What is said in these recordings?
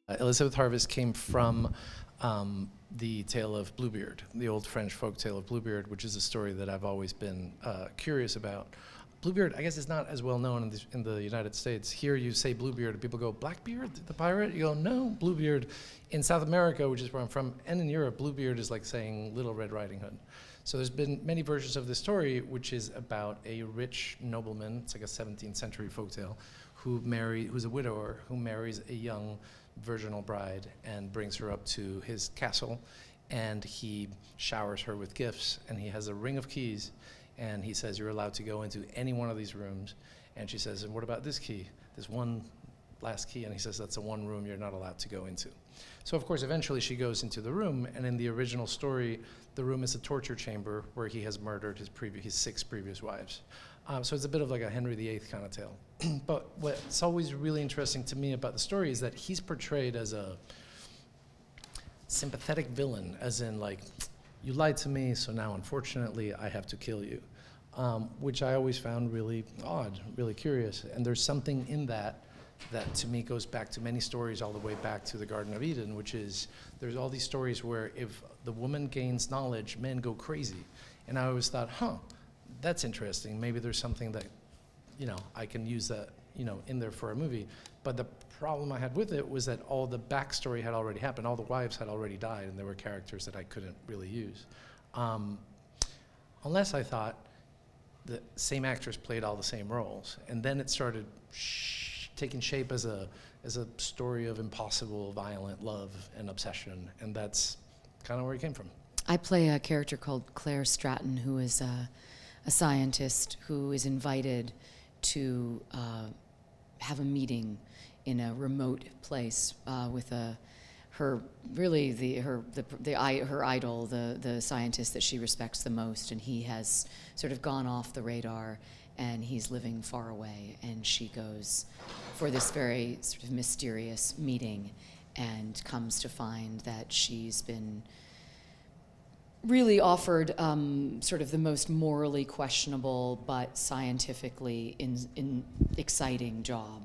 Elizabeth Harvest came from the tale of Bluebeard, the old French folk tale of Bluebeard, which is a story that I've always been curious about. Bluebeard, I guess, is not as well known in the United States. Here you say Bluebeard, and people go, Blackbeard, the pirate? You go, no, Bluebeard. In South America, which is where I'm from, and in Europe, Bluebeard is like saying Little Red Riding Hood. So there's been many versions of this story, which is about a rich nobleman, it's like a 17th century folktale, who's a widower, who marries a young virginal bride and brings her up to his castle, and he showers her with gifts, and he has a ring of keys, and he says, you're allowed to go into any one of these rooms. And she says, and what about this key? This one last key, and he says, that's the one room you're not allowed to go into. So of course, eventually she goes into the room, and in the original story, the room is a torture chamber where he has murdered his 6 previous wives. So it's a bit of like a Henry VIII kind of tale. But what's always really interesting to me about the story is that he's portrayed as a sympathetic villain, as in like, you lied to me, so now unfortunately I have to kill you, which I always found really odd, really curious. And there's something in that to me goes back to many stories all the way back to the Garden of Eden, which is there's all these stories where if the woman gains knowledge, men go crazy. And I always thought, that's interesting. Maybe there's something that, I can use that, in there for a movie. But the problem I had with it was that all the backstory had already happened. All the wives had already died, and there were characters that I couldn't really use. Unless I thought the same actress played all the same roles. And then it started taking shape as a story of impossible, violent love and obsession. And that's kind of where it came from. I play a character called Claire Stratton, who is a scientist who is invited to have a meeting in a remote place with her idol, the scientist that she respects the most, and he has sort of gone off the radar, and he's living far away, and she goes for this very sort of mysterious meeting and comes to find that she's been really offered sort of the most morally questionable but scientifically exciting job.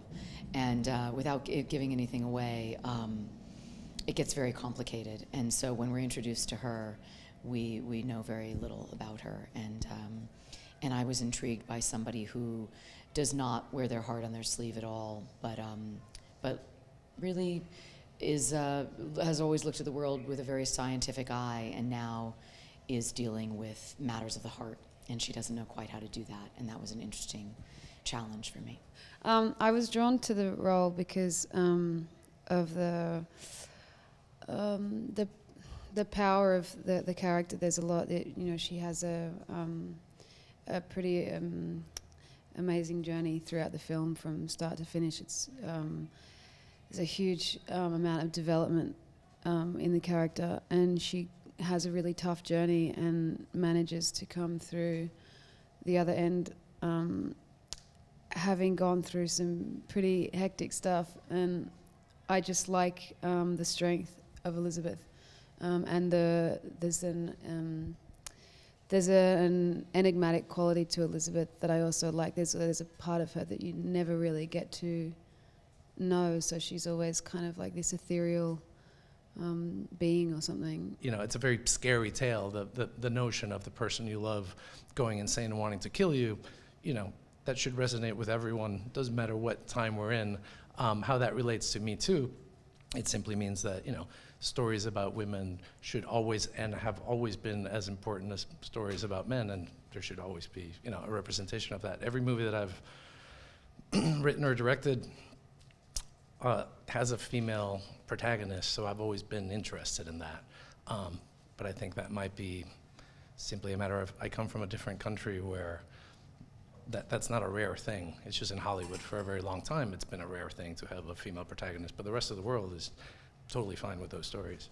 And without giving anything away, it gets very complicated. And so when we're introduced to her, we know very little about her. And I was intrigued by somebody who does not wear their heart on their sleeve at all, but really has always looked at the world with a very scientific eye, and now is dealing with matters of the heart, and she doesn't know quite how to do that, and that was an interesting challenge for me. I was drawn to the role because of the power of the character. There's a lot that, she has a pretty amazing journey throughout the film from start to finish. There's a huge amount of development in the character, and she has a really tough journey and manages to come through the other end, having gone through some pretty hectic stuff. And I just like the strength of Elizabeth, and there's an enigmatic quality to Elizabeth that I also like. There's a part of her that you never really get to know, so she's always kind of like this ethereal being or something. It's a very scary tale. The notion of the person you love going insane and wanting to kill you, that should resonate with everyone. Doesn't matter what time we're in. How that relates to me too, it simply means that stories about women should always and have always been as important as stories about men, and there should always be a representation of that. Every movie that I've written or directed has a female protagonist, so I've always been interested in that. But I think that might be simply a matter of I come from a different country where that's not a rare thing. It's just in Hollywood for a very long time it's been a rare thing to have a female protagonist, but the rest of the world is totally fine with those stories.